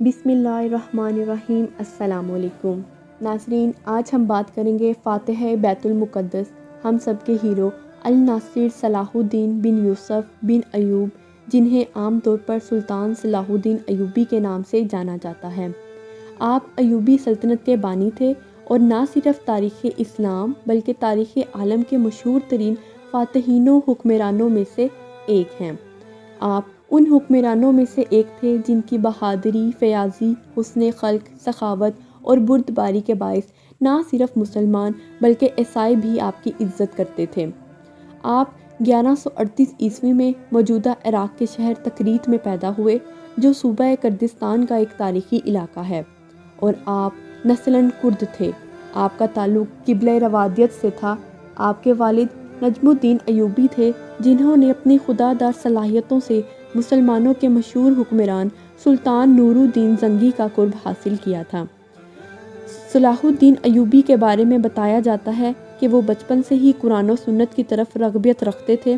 बिस्मिल्लाहिर्रहमानिर्रहीम। अस्सलाम वालेकुम नाज़रीन, आज हम बात करेंगे फ़ातिह बैतुल मुक़द्दस, हम सब के हीरो अल नासिर सलाहुद्दीन बिन यूसुफ़ बिन अयूब, जिन्हें आम तौर पर सुल्तान सलाहुद्दीन अयूबी के नाम से जाना जाता है। आप अयूबी सल्तनत के बानी थे और न सिर्फ तारीख़ इस्लाम बल्कि तारीख़ आलम के मशहूर तरीन फ़ातिहीनों हुक्मरानों में से एक हैं। आप उन हुक्मरानों में से एक थे जिनकी बहादुरी, फ़याज़ी, हुस्न ख़ल्क़, सखावत और बुर्दबारी के बायस ना सिर्फ मुसलमान बल्कि ईसाई भी आपकी इज़्ज़त करते थे। आप 1138 ईस्वी में मौजूदा इराक़ के शहर तकरीत में पैदा हुए, जो सूबा कुर्दिस्तान का एक तारीख़ी इलाका है, और आप नस्लन कुर्द थे। आपका ताल्लुक़ क़िबला रवादियत से था। आपके वालिद नजमुद्दीन अयूबी थे, जिन्होंने अपनी खुदादार सलाहियतों से मुसलमानों के मशहूर हुक्मरान सुल्तान नूरुद्दीन ज़ंगी का कुर्ब हासिल किया था। सलाहुद्दीन अयूबी के बारे में बताया जाता है कि वो बचपन से ही कुरान और सुन्नत की तरफ रग़बत रखते थे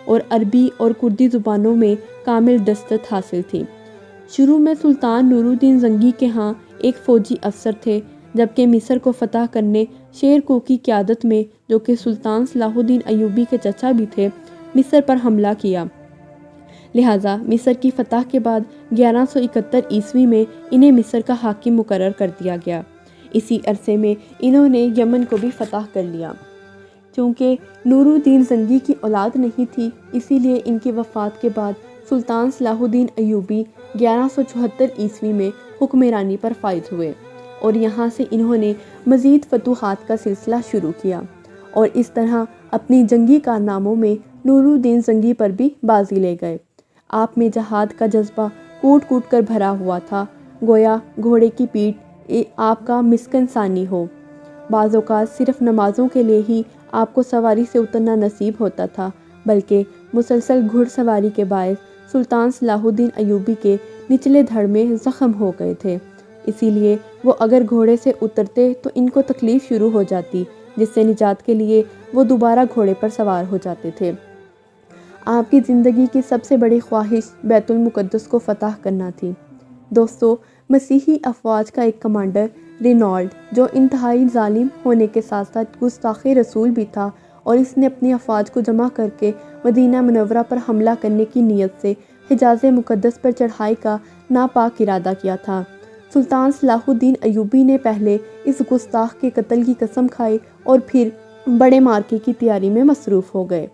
और अरबी और कुर्दी ज़ुबानों में कामिल दस्तत हासिल थी। शुरू में सुल्तान नूरुद्दीन ज़ंगी के यहाँ एक फ़ौजी अफसर थे, जबकि मिस्र को फ़तह करने शेर को की क़यादत में, जो कि सुल्तान सलाहुद्दीन अयूबी के चचा भी थे, मिस्र पर हमला किया। लिहाजा मिस्र की फ़तह के बाद 1171 ईस्वी में इन्हें मिस्र का हाकिम मुकर्रर कर दिया गया। इसी अरसे में इन्होंने यमन को भी फ़तह कर लिया। चूँकि नूरुद्दीन ज़ंगी की औलाद नहीं थी, इसीलिए इनकी वफ़ात के बाद सुल्तान सलाहुद्दीन अयूबी 1174 ईस्वी में हुक्मरानी पर फ़ाइज़ हुए और यहाँ से इन्होंने मज़ीद फतूहात का सिलसिला शुरू किया और इस तरह अपनी जंगी कारनामों में नूरुद्दीन ज़ंगी पर भी बाजी ले गए। आप में जहाद का जज्बा कूट कूट कर भरा हुआ था, गोया घोड़े की पीठ आपका मिस्कन सानी हो। बाज़ औक़ात सिर्फ नमाज़ों के लिए ही आपको सवारी से उतरना नसीब होता था, बल्कि मुसलसल घुड़सवारी के बायस सुल्तान सलाहुद्दीन अयूबी के निचले धड़ में ज़ख्म हो गए थे। इसीलिए वो अगर घोड़े से उतरते तो इनको तकलीफ़ शुरू हो जाती, जिससे निजात के लिए वो दोबारा घोड़े पर सवार हो जाते थे। आपकी ज़िंदगी की सबसे बड़ी ख्वाहिश बैतुल मुक़द्दस को फ़तह करना थी। दोस्तों, मसीही अफ़वाज का एक कमांडर रेनॉल्ड, जो इंतहाई ज़ालिम होने के साथ साथ गुस्ताख़ रसूल भी था, और इसने अपनी अफ़वाज को जमा करके मदीना मुनव्वरा पर हमला करने की नीयत से हिजाज़ मुक़द्दस पर चढ़ाई का नापाक इरादा किया था। सुल्तान सलाहुद्दीन अयूबी ने पहले इस गुस्ताख़ के कत्ल की कसम खाई और फिर बड़े मार्के की तैयारी में मसरूफ़ हो गए।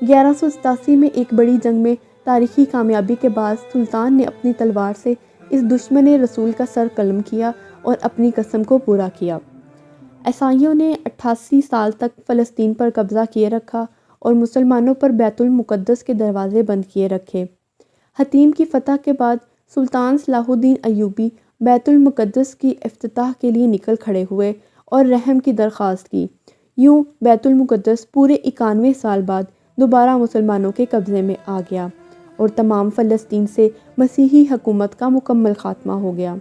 1187 में एक बड़ी जंग में तारीख़ी कामयाबी के बाद सुल्तान ने अपनी तलवार से इस दुश्मन रसूल का सर कलम किया और अपनी कसम को पूरा किया। ईसाइयों ने 88 साल तक फ़लस्तीन पर कब्ज़ा किए रखा और मुसलमानों पर बैतुल मुक़द्दस के दरवाज़े बंद किए रखे। हतीम की फ़तह के बाद सुल्तान सलाहुद्दीन अयूबी बैतुल मुक़द्दस की इफ्तिताह के लिए निकल खड़े हुए और रहम की दरख्वास्त की। यूँ बैतुल मुक़द्दस पूरे 91 साल बाद दोबारा मुसलमानों के कब्ज़े में आ गया और तमाम फ़लस्तीन से मसीही हुकूमत का मुकम्मल ख़ात्मा हो गया।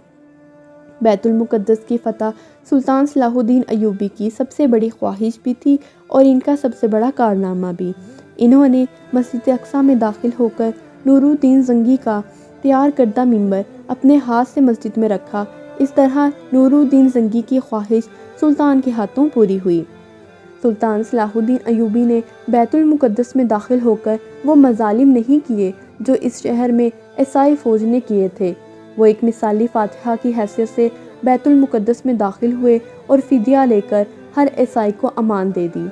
बैतुल मुक़द्दस की फ़तह सुल्तान सलाहुद्दीन अयूबी की सबसे बड़ी ख्वाहिश भी थी और इनका सबसे बड़ा कारनामा भी। इन्होंने मस्जिद अक़सा में दाखिल होकर नूरुद्दीन ज़ंगी का तैयार करदा मिंबर अपने हाथ से मस्जिद में रखा। इस तरह नूरुद्दीन ज़ंगी की ख्वाहिश सुल्तान के हाथों पूरी हुई। सुल्तान सलाहुद्दीन अयूबी ने बैतुल मुक़द्दस में दाखिल होकर वो मज़ालिम नहीं किए जो इस शहर में ईसाई फ़ौज ने किए थे। वो एक मिसाली फ़ातिहा की हैसियत से बैतुल मुक़द्दस में दाखिल हुए और फ़िदिया लेकर हर ईसाई को अमान दे दी।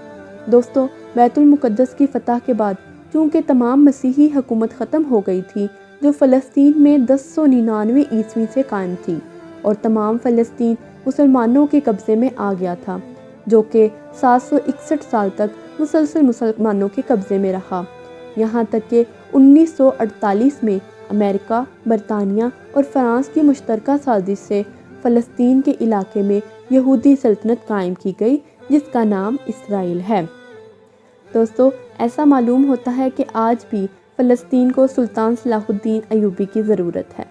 दोस्तों, बैतुल मुक़द्दस की फ़तह के बाद चूँकि तमाम मसीही हुकूमत ख़त्म हो गई थी, जो फ़लस्तीन में 1099 ईस्वी से कायम थी, और तमाम फ़लस्तीन मुसलमानों के कब्ज़े में आ गया था, जो कि 761 साल तक मुसलसल मुसलमानों के कब्ज़े में रहा, यहाँ तक कि 1948 میں امریکہ، برطانیہ اور فرانس کی مشترکہ سازش سے فلسطین کے علاقے میں یہودی سلطنت قائم کی گئی، جس کا نام اسرائیل ہے۔ دوستو، ایسا معلوم ہوتا ہے کہ آج بھی فلسطین کو سلطان صلاح الدین ایوبی کی ضرورت ہے۔